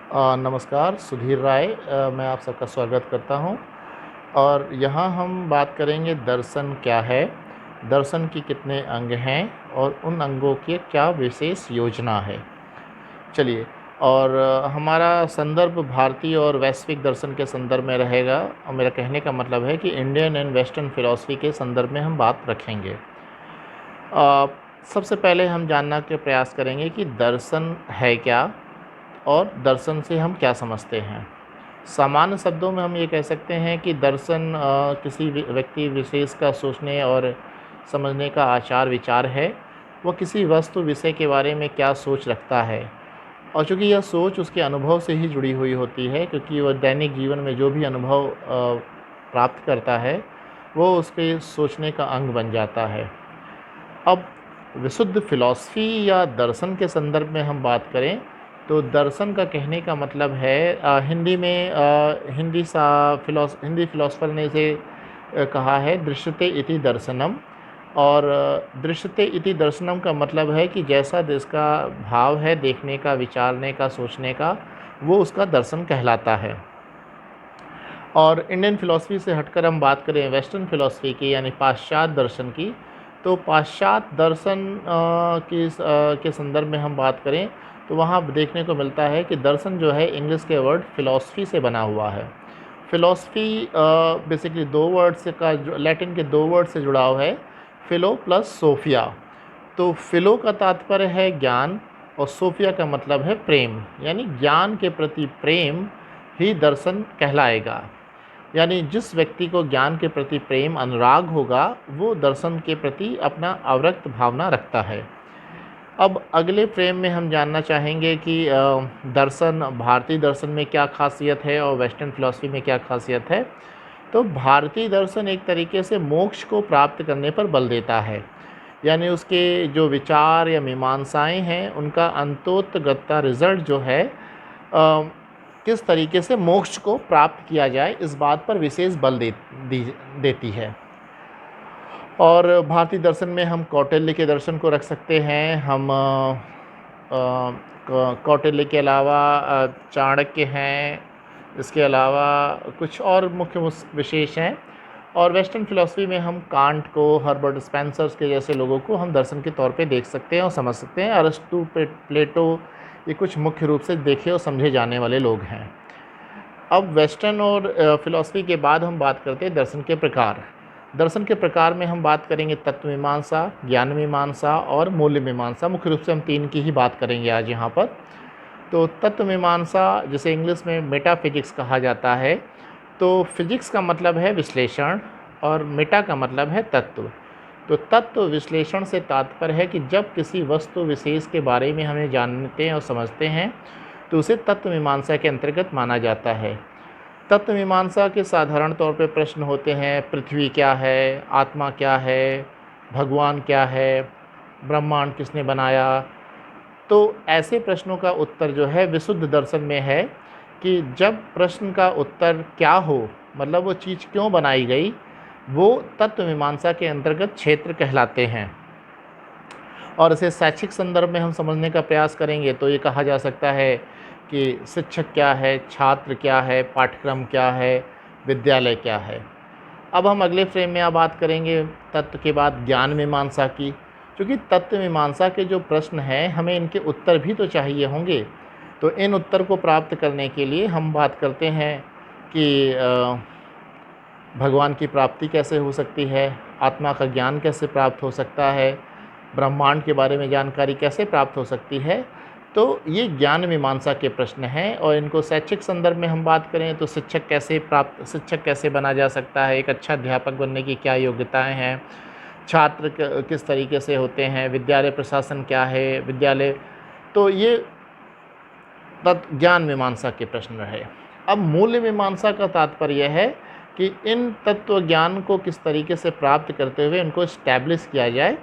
नमस्कार, सुधीर राय। मैं आप सबका स्वागत करता हूँ और यहाँ हम बात करेंगे दर्शन क्या है, दर्शन के कितने अंग हैं और उन अंगों की क्या विशेष योजना है। चलिए, और हमारा संदर्भ भारतीय और वैश्विक दर्शन के संदर्भ में रहेगा और मेरा कहने का मतलब है कि इंडियन एंड वेस्टर्न फ़िलॉसफ़ी के संदर्भ में हम बात रखेंगे। अ, सबसे पहले हम जानना के प्रयास करेंगे कि दर्शन है क्या और दर्शन से हम क्या समझते हैं। सामान्य शब्दों में हम ये कह सकते हैं कि दर्शन किसी व्यक्ति विशेष का सोचने और समझने का आचार विचार है। वो किसी वस्तु विषय के बारे में क्या सोच रखता है और चूँकि यह सोच उसके अनुभव से ही जुड़ी हुई होती है, क्योंकि वह दैनिक जीवन में जो भी अनुभव प्राप्त करता है वो उसके सोचने का अंग बन जाता है। अब विशुद्ध फ़िलॉसफ़ी या दर्शन के संदर्भ में हम बात करें तो दर्शन का कहने का मतलब है हिंदी में हिंदी फ़िलॉसफ़र ने इसे कहा है दृश्यते इति दर्शनम। और दृश्यते इति दर्शनम का मतलब है कि जैसा जिसका भाव है देखने का, विचारने का, सोचने का, वो उसका दर्शन कहलाता है। और इंडियन फ़िलॉसफ़ी से हटकर हम बात करें वेस्टर्न फ़िलॉसफ़ी की यानी पाश्चात्य दर्शन की, तो पाश्चात्य दर्शन के संदर्भ में हम बात करें तो वहाँ देखने को मिलता है कि दर्शन जो है इंग्लिश के वर्ड फ़िलॉसफ़ी से बना हुआ है। फ़िलॉसफ़ी बेसिकली दो वर्ड से का जो लैटिन के दो वर्ड से जुड़ाव है, फ़िलो प्लस सोफ़िया। तो फ़िलो का तात्पर्य है ज्ञान और सोफ़िया का मतलब है प्रेम, यानी ज्ञान के प्रति प्रेम ही दर्शन कहलाएगा। यानी जिस व्यक्ति को ज्ञान के प्रति प्रेम, अनुराग होगा, वो दर्शन के प्रति अपना अविरक्त भावना रखता है। अब अगले फ्रेम में हम जानना चाहेंगे कि दर्शन, भारतीय दर्शन में क्या ख़ासियत है और वेस्टर्न फ़िलॉसफ़ी में क्या ख़ासियत है। तो भारतीय दर्शन एक तरीके से मोक्ष को प्राप्त करने पर बल देता है, यानी उसके जो विचार या मीमांसाएँ हैं, उनका अंतोतगत्ता रिज़ल्ट जो है किस तरीके से मोक्ष को प्राप्त किया जाए, इस बात पर विशेष बल देती है। और भारतीय दर्शन में हम कौटिल्य के दर्शन को रख सकते हैं। हम कौटिल्य के अलावा चाणक्य हैं, इसके अलावा कुछ और मुख्य विशेष हैं। और वेस्टर्न फ़िलॉसफ़ी में हम कांट को, हर्बर्ट स्पेंसर्स के जैसे लोगों को हम दर्शन के तौर पे देख सकते हैं और समझ सकते हैं। अरस्तु, प्लेटो, ये कुछ मुख्य रूप से देखे और समझे जाने वाले लोग हैं। अब वेस्टर्न और फ़िलॉसफ़ी के बाद हम बात करते हैं दर्शन के प्रकार। दर्शन के प्रकार में हम बात करेंगे तत्व मीमांसा, ज्ञान मीमांसा और मूल्य मीमांसा। मुख्य रूप से हम तीन की ही बात करेंगे आज यहाँ पर। तो तत्व मीमांसा, जिसे इंग्लिश में मेटाफिजिक्स कहा जाता है, तो फिजिक्स का मतलब है विश्लेषण और मेटा का मतलब है तत्व। तो तत्व विश्लेषण से तात्पर्य है कि जब किसी वस्तु विशेष के बारे में हमें जानते हैं और समझते हैं तो उसे तत्व मीमांसा के अंतर्गत माना जाता है। तत्व मीमांसा के साधारण तौर पे प्रश्न होते हैं, पृथ्वी क्या है, आत्मा क्या है, भगवान क्या है, ब्रह्मांड किसने बनाया। तो ऐसे प्रश्नों का उत्तर जो है विशुद्ध दर्शन में है कि जब प्रश्न का उत्तर क्या हो, मतलब वो चीज़ क्यों बनाई गई, वो तत्व मीमांसा के अंतर्गत क्षेत्र कहलाते हैं। और इसे शैक्षिक संदर्भ में हम समझने का प्रयास करेंगे तो ये कहा जा सकता है कि शिक्षक क्या है, छात्र क्या है, पाठ्यक्रम क्या है, विद्यालय क्या है। अब हम अगले फ्रेम में बात करेंगे तत्व के बाद ज्ञान मीमांसा की, क्योंकि तत्व मीमांसा के जो प्रश्न हैं हमें इनके उत्तर भी तो चाहिए होंगे। तो इन उत्तर को प्राप्त करने के लिए हम बात करते हैं कि भगवान की प्राप्ति कैसे हो सकती है, आत्मा का ज्ञान कैसे प्राप्त हो सकता है, ब्रह्मांड के बारे में जानकारी कैसे प्राप्त हो सकती है। तो ये ज्ञान मीमांसा के प्रश्न हैं। और इनको शैक्षिक संदर्भ में हम बात करें तो शिक्षक कैसे बना जा सकता है, एक अच्छा अध्यापक बनने की क्या योग्यताएं हैं, छात्र किस तरीके से होते हैं, विद्यालय प्रशासन क्या है, विद्यालय। तो ये ज्ञान मीमांसा के प्रश्न रहे। अब मूल्य मीमांसा का तात्पर्य है कि इन तत्व ज्ञान को किस तरीके से प्राप्त करते हुए इनको इस्टेब्लिश किया जाए,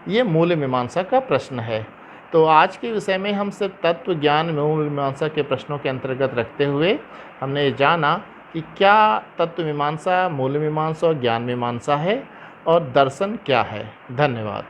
ये मूल्य मीमांसा का प्रश्न है। तो आज के विषय में हम सिर्फ तत्व ज्ञान मूल्य मीमांसा के प्रश्नों के अंतर्गत रखते हुए हमने ये जाना कि क्या तत्व मीमांसा, मूल्य मीमांसा और ज्ञान मीमांसा है और दर्शन क्या है। धन्यवाद।